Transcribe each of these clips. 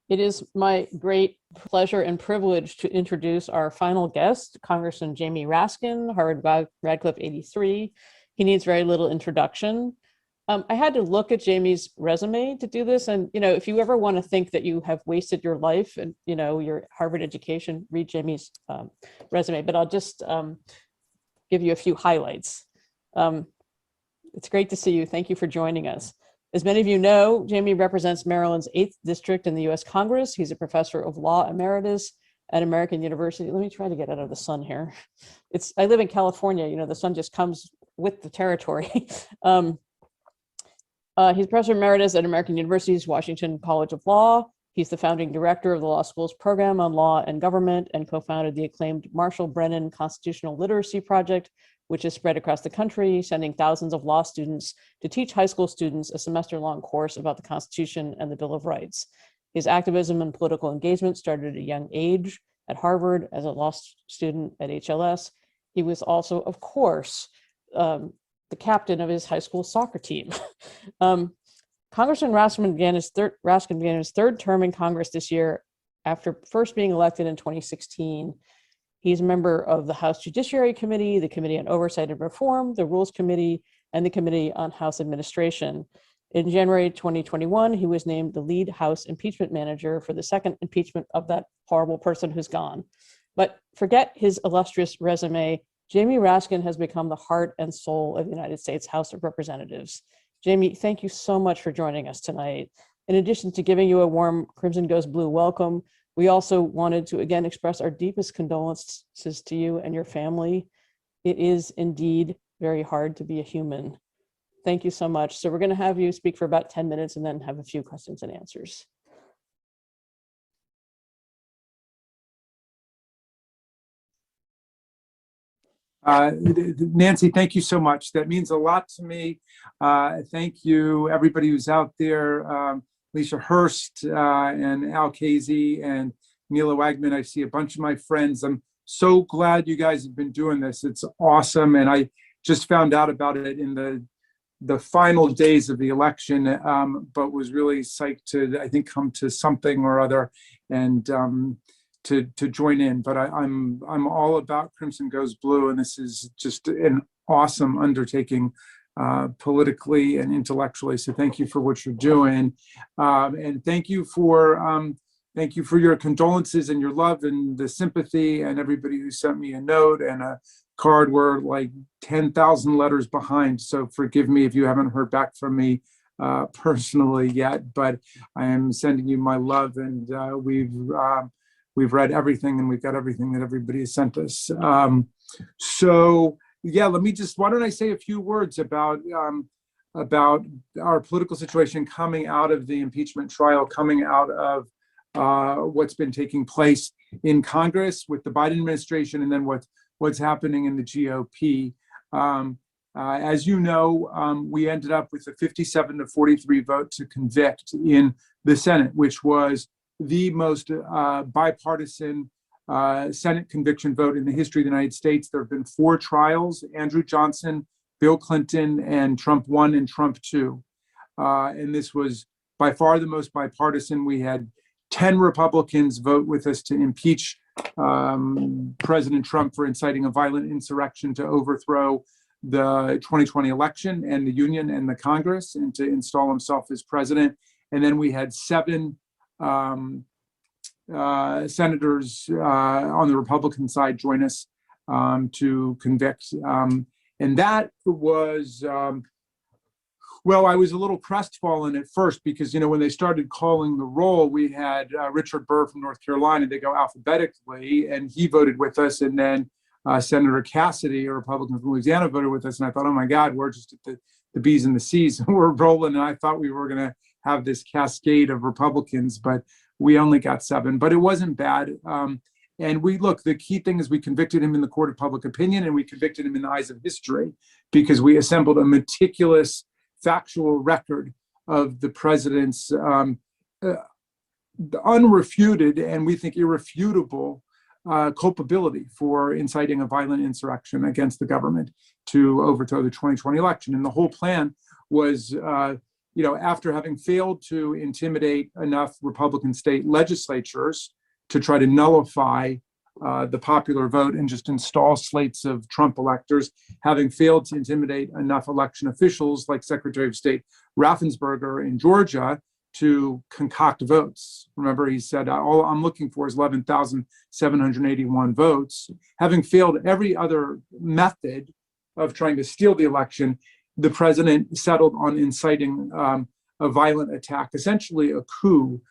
It is my great pleasure and privilege to introduce our final guest, Congressman Jamie Raskin, Harvard Radcliffe 83. He needs very little introduction. I had to look at Jamie's resume to do this. And, if you ever want to think that you have wasted your life and, your Harvard education, read Jamie's resume. But I'll just give you a few highlights. It's great to see you. Thank you for joining us. As many of you know, Jamie represents Maryland's 8th District in the U.S. Congress. He's a professor of law emeritus at American University. Let me try to get out of the sun here. I live in California. The sun just comes with the territory. He's professor emeritus at American University's Washington College of Law. He's the founding director of the law school's program on law and government and co-founded the acclaimed Marshall Brennan Constitutional Literacy Project, which is spread across the country, sending thousands of law students to teach high school students a semester-long course about the Constitution and the Bill of Rights. His activism and political engagement started at a young age at Harvard as a law student at HLS. He was also, of course, the captain of his high school soccer team. Congressman Raskin began his third term in Congress this year after first being elected in 2016. He's a member of the House Judiciary Committee, the Committee on Oversight and Reform, the Rules Committee, and the Committee on House Administration. In January 2021, he was named the lead House impeachment manager for the second impeachment of that horrible person who's gone. But forget his illustrious resume. Jamie Raskin has become the heart and soul of the United States House of Representatives. Jamie, thank you so much for joining us tonight. In addition to giving you a warm Crimson Goes Blue welcome, we also wanted to again express our deepest condolences to you and your family. It is indeed very hard to be a human. Thank you so much. So we're going to have you speak for about 10 minutes and then have a few questions and answers. Nancy, thank you so much. That means a lot to me. Thank you, everybody who's out there. Lisa Hurst and Al Casey and Mila Wagman. I see a bunch of my friends. I'm so glad you guys have been doing this. It's awesome. And I just found out about it in the final days of the election, but was really psyched to, I think, come to something or other and to join in. But I'm all about Crimson Goes Blue, and this is just an awesome undertaking politically and intellectually. So thank you for what you're doing, and thank you for your condolences and your love and the sympathy, and everybody who sent me a note and a card. We're like 10,000 letters behind, so forgive me if you haven't heard back from me personally yet, but I am sending you my love, and we've read everything and we've got everything that everybody has sent us. So yeah, why don't I say a few words about our political situation coming out of the impeachment trial, coming out of what's been taking place in Congress with the Biden administration, and then what's happening in the GOP. As you know, we ended up with a 57-43 vote to convict in the Senate, which was the most bipartisan Senate conviction vote in the history of the United States. There have been 4 trials: Andrew Johnson, Bill Clinton, and Trump 1 and Trump 2. And this was by far the most bipartisan. We had 10 Republicans vote with us to impeach President Trump for inciting a violent insurrection to overthrow the 2020 election and the Union and the Congress, and to install himself as president. And then we had 7 senators on the Republican side join us to convict. And that was, well, I was a little crestfallen at first because, when they started calling the roll, we had Richard Burr from North Carolina. They go alphabetically, and he voted with us. And then Senator Cassidy, a Republican from Louisiana, voted with us. And I thought, oh my God, we're just at the B's and the C's. We're rolling. And I thought we were going to have this cascade of Republicans, but we only got 7. But it wasn't bad. And the key thing is we convicted him in the court of public opinion, and we convicted him in the eyes of history, because we assembled a meticulous factual record of the president's unrefuted and we think irrefutable culpability for inciting a violent insurrection against the government to overthrow the 2020 election. And the whole plan was after having failed to intimidate enough Republican state legislatures to try to nullify the popular vote and just install slates of Trump electors, having failed to intimidate enough election officials like Secretary of State Raffensperger in Georgia to concoct votes. Remember, he said, all I'm looking for is 11,781 votes. Having failed every other method of trying to steal the election, the president settled on inciting a violent attack, essentially a coup,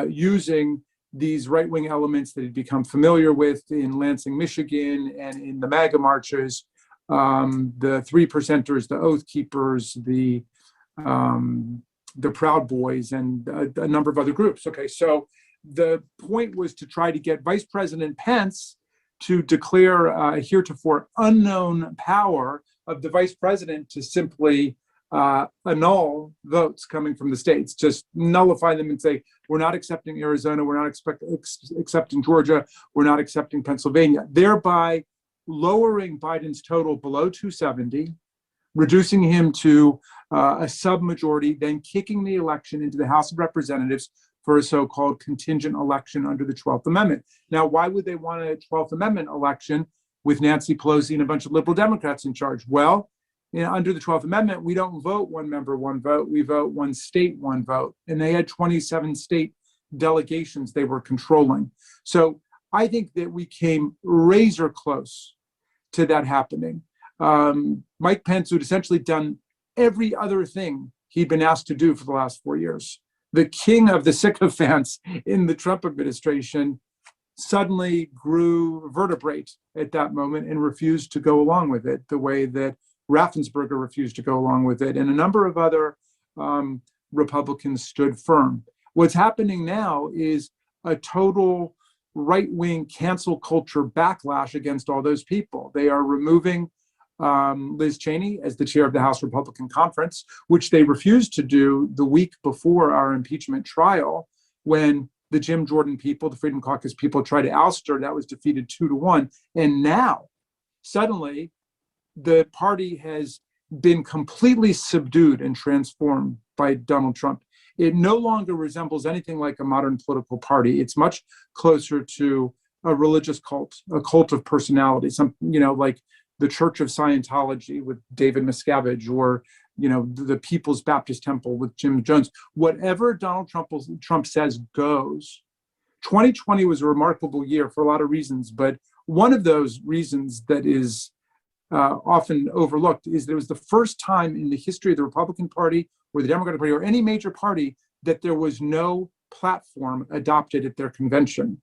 using these right-wing elements that he'd become familiar with in Lansing, Michigan, and in the MAGA marches, the Three Percenters, the Oath Keepers, the Proud Boys, and a number of other groups. Okay, so the point was to try to get Vice President Pence to declare a heretofore unknown power of the vice president to simply annul votes coming from the states, just nullify them and say, we're not accepting Arizona, we're not accepting Georgia, we're not accepting Pennsylvania, thereby lowering Biden's total below 270, reducing him to a submajority, then kicking the election into the House of Representatives for a so-called contingent election under the 12th Amendment. Now, why would they want a 12th Amendment election with Nancy Pelosi and a bunch of liberal Democrats in charge? Well, under the 12th Amendment, we don't vote one member, one vote. We vote one state, one vote. And they had 27 state delegations they were controlling. So I think that we came razor close to that happening. Mike Pence, who'd essentially done every other thing he'd been asked to do for the last 4 years, the king of the sycophants in the Trump administration, suddenly grew vertebrate at that moment and refused to go along with it the way that Raffensperger refused to go along with it, and a number of other Republicans stood firm. What's happening now is a total right-wing cancel culture backlash against all those people. They are removing Liz Cheney as the chair of the House Republican Conference, which they refused to do the week before our impeachment trial, when the Jim Jordan people, the Freedom Caucus people, tried to oust her. That was defeated 2-1. And now, suddenly, the party has been completely subdued and transformed by Donald Trump. It no longer resembles anything like a modern political party. It's much closer to a religious cult, a cult of personality, like the Church of Scientology with David Miscavige, or the People's Baptist Temple with Jim Jones. Whatever Donald Trump says goes. 2020 was a remarkable year for a lot of reasons, but one of those reasons that is often overlooked is that it was the first time in the history of the Republican Party or the Democratic Party or any major party that there was no platform adopted at their convention.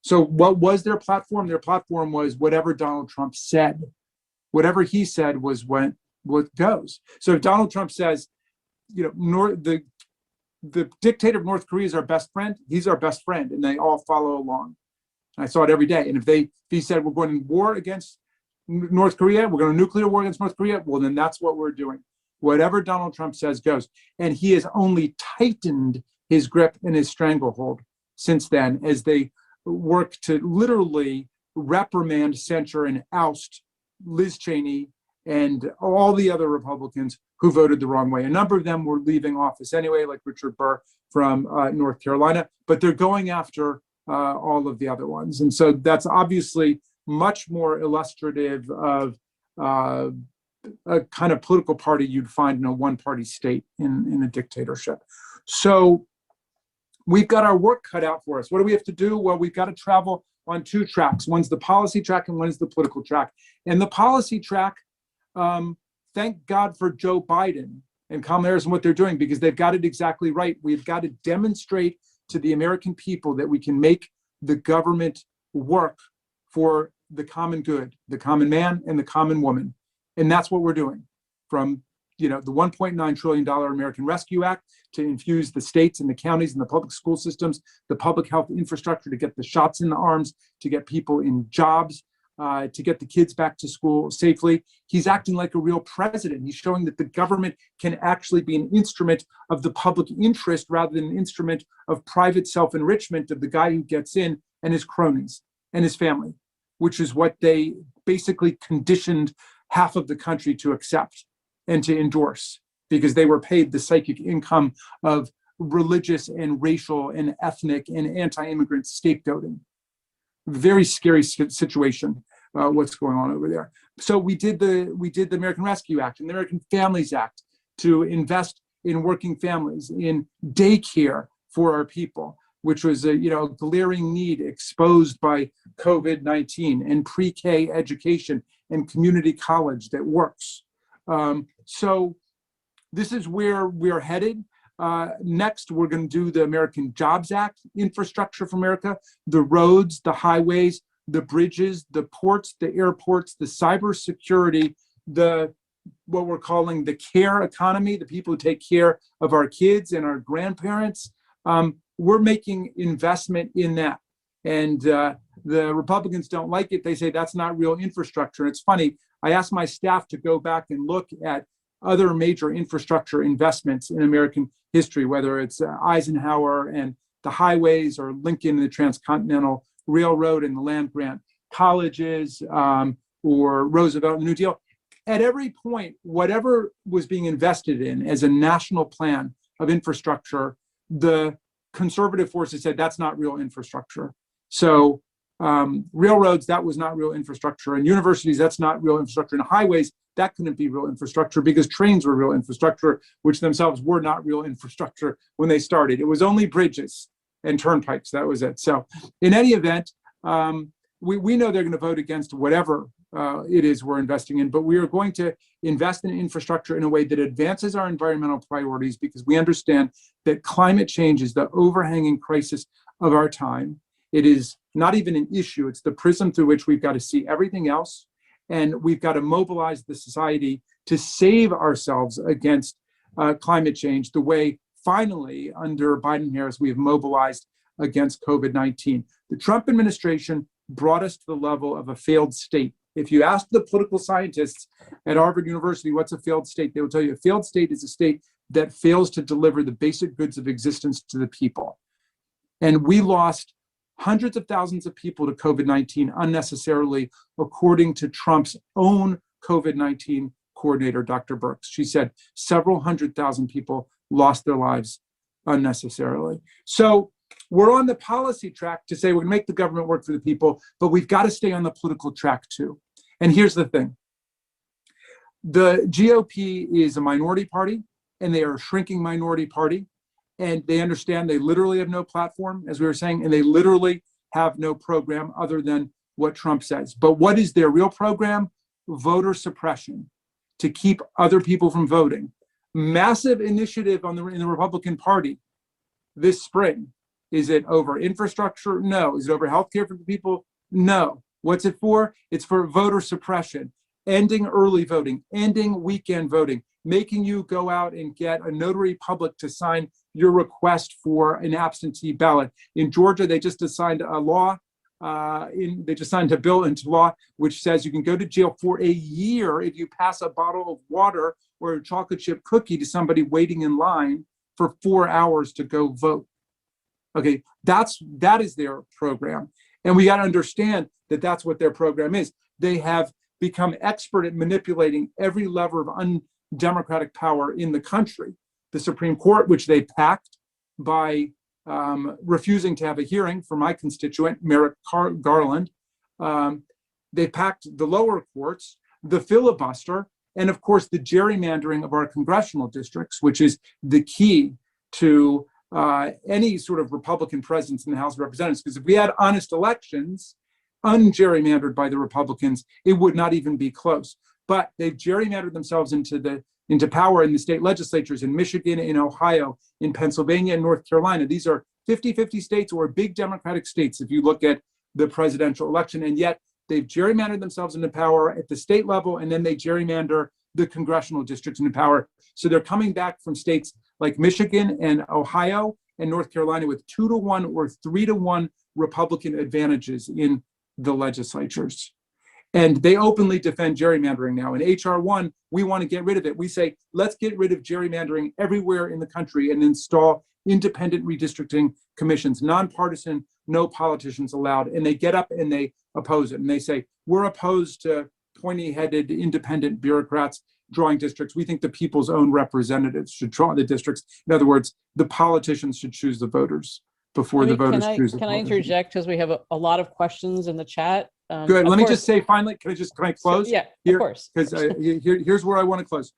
So what was their platform? Their platform was whatever Donald Trump said. Whatever he said was what goes. So if Donald Trump says, the dictator of North Korea is our best friend, he's our best friend, and they all follow along. I saw it every day. And if he said we're going to war against North Korea, we're going to nuclear war against North Korea, well, then that's what we're doing. Whatever Donald Trump says goes. And he has only tightened his grip and his stranglehold since then, as they work to literally reprimand, censure, and oust Liz Cheney and all the other Republicans who voted the wrong way. A number of them were leaving office anyway, like Richard Burr from North Carolina, but they're going after all of the other ones. And so that's obviously much more illustrative of a kind of political party you'd find in a one-party state in a dictatorship. So we've got our work cut out for us. What do we have to do? Well, we've got to travel on two tracks. One's the policy track and one is the political track. And the policy track, thank God for Joe Biden and Kamala Harris and what they're doing, because they've got it exactly right. We've got to demonstrate to the American people that we can make the government work for the common good, the common man and the common woman. And that's what we're doing, from the $1.9 trillion American Rescue Act to infuse the states and the counties and the public school systems, the public health infrastructure to get the shots in the arms, to get people in jobs, to get the kids back to school safely. He's acting like a real president. He's showing that the government can actually be an instrument of the public interest rather than an instrument of private self-enrichment of the guy who gets in and his cronies and his family, which is what they basically conditioned half of the country to accept and to endorse. because they were paid the psychic income of religious and racial and ethnic and anti-immigrant scapegoating. Very scary situation, what's going on over there. So we did the American Rescue Act and the American Families Act to invest in working families, in daycare for our people, which was a glaring need exposed by COVID-19, and pre-K education and community college that works. So this is where we're headed. Next, we're going to do the American Jobs Act, infrastructure for America, the roads, the highways, the bridges, the ports, the airports, the cybersecurity, what we're calling the care economy, the people who take care of our kids and our grandparents. We're making investment in that. And the Republicans don't like it. They say that's not real infrastructure. It's funny. I asked my staff to go back and look at other major infrastructure investments in American history, whether it's Eisenhower and the highways, or Lincoln and the Transcontinental Railroad and the land grant colleges, or Roosevelt and New Deal. At every point, whatever was being invested in as a national plan of infrastructure, the conservative forces said that's not real infrastructure. So railroads, that was not real infrastructure. And universities, that's not real infrastructure. And highways, that couldn't be real infrastructure, because trains were real infrastructure, which themselves were not real infrastructure when they started. It was only bridges and turnpikes. That was it. So in any event, we know they're going to vote against whatever it is we're investing in, but we are going to invest in infrastructure in a way that advances our environmental priorities, because we understand that climate change is the overhanging crisis of our time. It is not even an issue. It's the prism through which we've got to see everything else. And we've got to mobilize the society to save ourselves against climate change, the way finally under Biden-Harris we have mobilized against COVID-19. The Trump administration brought us to the level of a failed state. If you ask the political scientists at Harvard University what's a failed state, they will tell you a failed state is a state that fails to deliver the basic goods of existence to the people. And we lost hundreds of thousands of people to COVID-19 unnecessarily, according to Trump's own COVID-19 coordinator, Dr. Birx. She said several 100,000 people lost their lives unnecessarily. So we're on the policy track to say we're going to make the government work for the people, but we've got to stay on the political track too. And here's the thing. The GOP is a minority party, and they are a shrinking minority party. And they understand they literally have no platform, as we were saying, and they literally have no program other than what Trump says. But what is their real program? Voter suppression, to keep other people from voting. Massive initiative in the Republican Party this spring. Is it over infrastructure? No. Is it over healthcare for the people? No. What's it for? It's for voter suppression, ending early voting, ending weekend voting, making you go out and get a notary public to sign your request for an absentee ballot. In Georgia, they just signed a law, they just signed a bill into law, which says you can go to jail for a year if you pass a bottle of water or a chocolate chip cookie to somebody waiting in line for 4 hours to go vote. Okay, that is their program. And we got to understand that that's what their program is. They have become expert at manipulating every lever of undemocratic power in the country. The Supreme Court, which they packed by refusing to have a hearing for my constituent, Merrick Garland. They packed the lower courts, the filibuster, and of course the gerrymandering of our congressional districts, which is the key to any sort of Republican presence in the House of Representatives. Because if we had honest elections, ungerrymandered by the Republicans, it would not even be close. But they've gerrymandered themselves into power in the state legislatures in Michigan, in Ohio, in Pennsylvania, and North Carolina. These are 50-50 states, or big Democratic states if you look at the presidential election. And yet they've gerrymandered themselves into power at the state level, and then they gerrymander the congressional districts into power. So they're coming back from states like Michigan and Ohio and North Carolina with 2-to-1 or 3-to-1 Republican advantages in the legislatures. And they openly defend gerrymandering now. In H.R. 1, we want to get rid of it. We say, let's get rid of gerrymandering everywhere in the country and install independent redistricting commissions, nonpartisan, no politicians allowed. And they get up and they oppose it. And they say, we're opposed to pointy-headed independent bureaucrats. drawing districts. We think the people's own representatives should draw the districts. In other words, the politicians should choose the voters before the voters choose the can I politicians. interject, because we have a lot of questions in the chat? Good. Of Let me course- just say finally, can I close? Yeah, here? of course. Because here's where I want to close.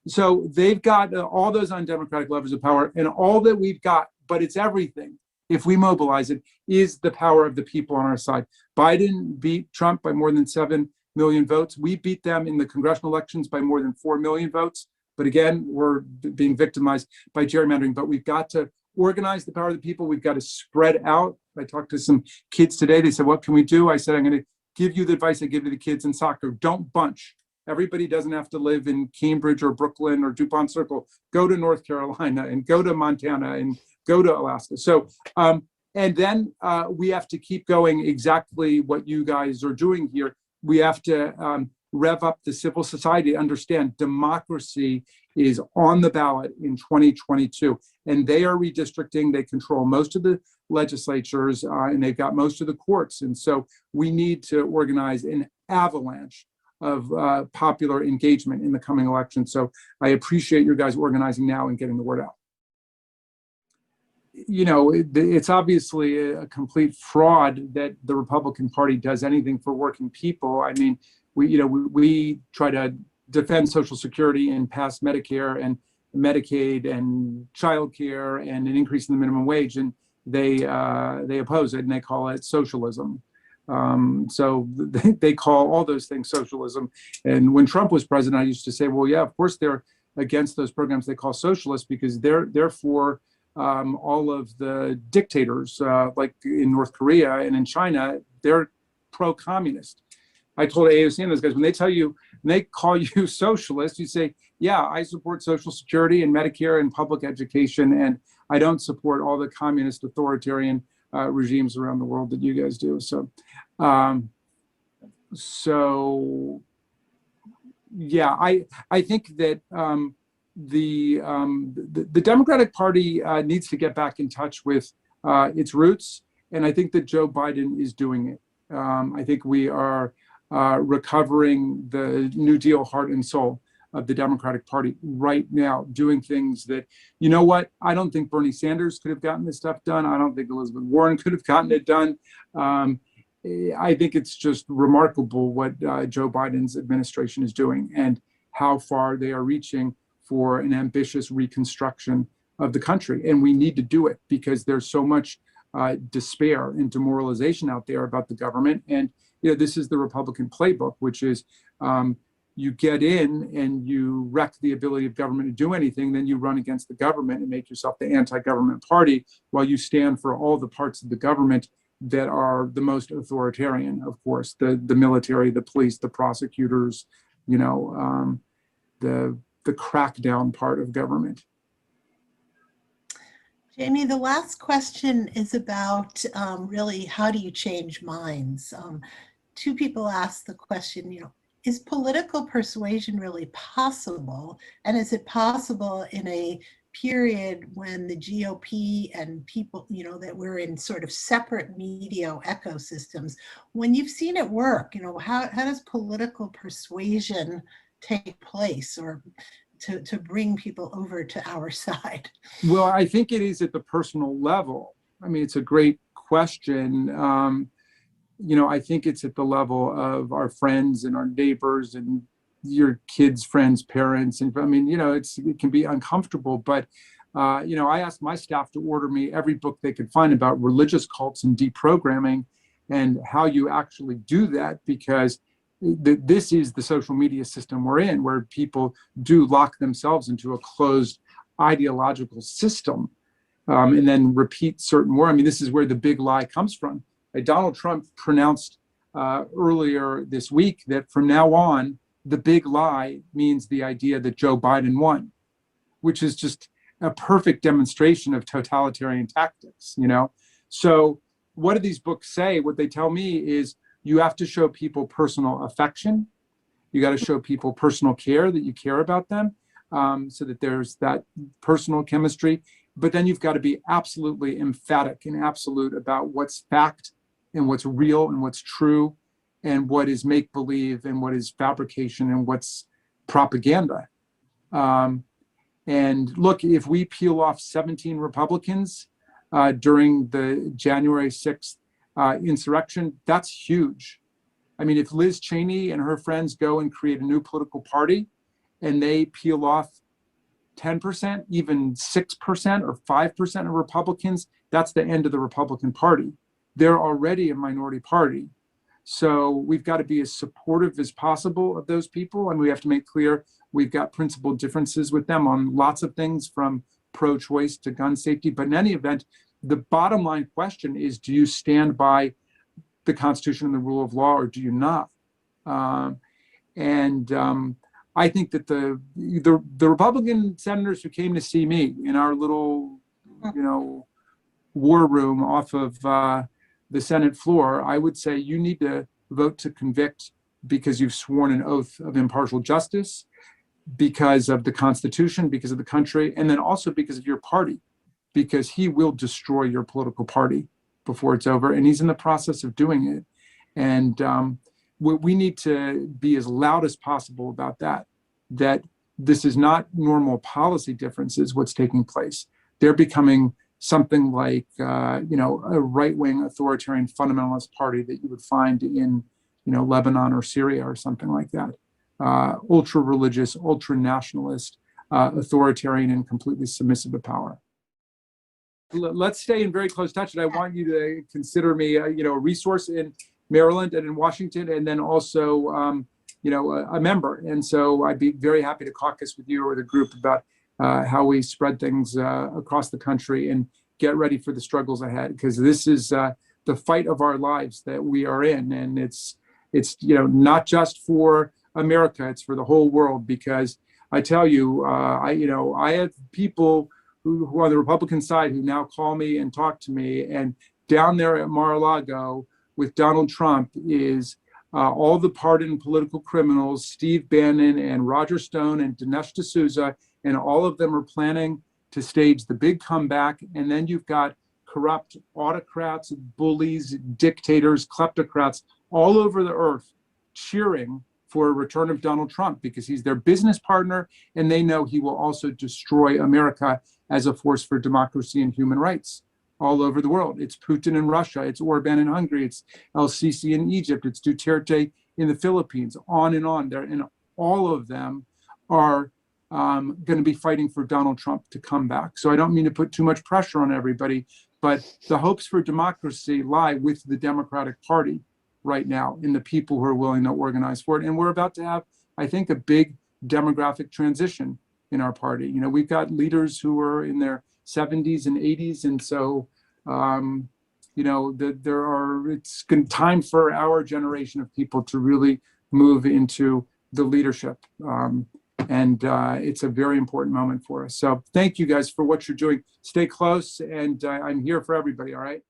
So they've got all those undemocratic levers of power, and all that we've got, but it's everything, if we mobilize it, is the power of the people on our side. Biden beat Trump by more than 7 million votes. We beat them in the congressional elections by more than 4 million votes. But again, we're being victimized by gerrymandering. But we've got to organize the power of the people. We've got to spread out. I talked to some kids today. They said, what can we do? I said, I'm going to give you the advice I give to the kids in soccer. Don't bunch. Everybody doesn't have to live in Cambridge or Brooklyn or DuPont Circle. Go to North Carolina and go to Montana and go to Alaska. So, and then we have to keep going exactly what you guys are doing here. We have to rev up the civil society, understand democracy is on the ballot in 2022, and they are redistricting. They control most of the legislatures, and they've got most of the courts. And so we need to organize an avalanche of popular engagement in the coming election. So I appreciate you guys organizing now and getting the word out. You know, it's obviously a complete fraud that the Republican Party does anything for working people. I mean, we try to defend Social Security and pass Medicare and Medicaid and childcare and an increase in the minimum wage, and they oppose it and they call it socialism. So they call all those things socialism. And when Trump was president, I used to say, well, yeah, of course they're against those programs they call socialist, because they're for all of the dictators, like in North Korea and in China, they're pro-communist. I told AOC and those guys, when they call you socialist, you say, yeah, I support Social Security and Medicare and public education, and I don't support all the communist authoritarian regimes around the world that you guys do. So, yeah, I think that the Democratic Party needs to get back in touch with its roots, and I think that Joe Biden is doing it. I think we are recovering the New Deal heart and soul of the Democratic Party right now, doing things that, you know what, I don't think Bernie Sanders could have gotten this stuff done. I don't think Elizabeth Warren could have gotten it done. I think it's just remarkable what Joe Biden's administration is doing and how far they are reaching for an ambitious reconstruction of the country. And we need to do it because there's so much despair and demoralization out there about the government. And this is the Republican playbook, which is you get in and you wreck the ability of government to do anything, then you run against the government and make yourself the anti-government party while you stand for all the parts of the government that are the most authoritarian, of course, the military, the police, the prosecutors, the crackdown part of government. Jamie, the last question is about really how do you change minds? Two people asked the question, is political persuasion really possible? And is it possible in a period when the GOP and people, that we're in sort of separate media ecosystems, when you've seen it work, how does political persuasion take place or to bring people over to our side? Well, I think it is at the personal level. I mean, it's a great question. I think it's at the level of our friends and our neighbors and your kids' friends' parents. And I mean, it can be uncomfortable, but, I asked my staff to order me every book they could find about religious cults and deprogramming and how you actually do that, because this is the social media system we're in, where people do lock themselves into a closed ideological system and then repeat certain words. I mean, this is where the big lie comes from. Donald Trump pronounced earlier this week that from now on, the big lie means the idea that Joe Biden won, which is just a perfect demonstration of totalitarian tactics, So what do these books say? What they tell me is you have to show people personal affection. You got to show people personal care, that you care about them, so that there's that personal chemistry. But then you've got to be absolutely emphatic and absolute about what's fact and what's real and what's true and what is make-believe and what is fabrication and what's propaganda. And look, if we peel off 17 Republicans during the January 6th insurrection, that's huge. I mean, if Liz Cheney and her friends go and create a new political party and they peel off 10%, even 6% or 5% of Republicans, that's the end of the Republican Party. They're already a minority party. So we've got to be as supportive as possible of those people. And we have to make clear we've got principal differences with them on lots of things, from pro-choice to gun safety. But in any event, the bottom line question is, do you stand by the Constitution and the rule of law, or do you not? I think that the Republican senators who came to see me in our little, war room off of the Senate floor, I would say you need to vote to convict because you've sworn an oath of impartial justice, because of the Constitution, because of the country, and then also because of your party, because he will destroy your political party before it's over, and he's in the process of doing it. And we need to be as loud as possible about that this is not normal policy differences, what's taking place. They're becoming something like, a right-wing authoritarian fundamentalist party that you would find in, Lebanon or Syria or something like that. Ultra-religious, ultra-nationalist, authoritarian, and completely submissive to power. Let's stay in very close touch, and I want you to consider me, a resource in Maryland and in Washington, and then also, a member. And so I'd be very happy to caucus with you or the group about how we spread things across the country and get ready for the struggles ahead, because this is the fight of our lives that we are in, and it's not just for America, it's for the whole world. Because I tell you, I have people who are on the Republican side who now call me and talk to me, and down there at Mar-a-Lago with Donald Trump is all the pardoned political criminals, Steve Bannon and Roger Stone and Dinesh D'Souza, and all of them are planning to stage the big comeback. And then you've got corrupt autocrats, bullies, dictators, kleptocrats all over the earth cheering for a return of Donald Trump, because he's their business partner, and they know he will also destroy America as a force for democracy and human rights all over the world. It's Putin in Russia, it's Orban in Hungary, it's El-Sisi in Egypt, it's Duterte in the Philippines, on and on. And all of them are going to be fighting for Donald Trump to come back. So I don't mean to put too much pressure on everybody, but the hopes for democracy lie with the Democratic Party right now, in the people who are willing to organize for it. And we're about to have, I think, a big demographic transition in our party. We've got leaders who are in their 70s and 80s. And so, it's time for our generation of people to really move into the leadership. It's a very important moment for us. So thank you guys for what you're doing. Stay close, and I'm here for everybody, all right?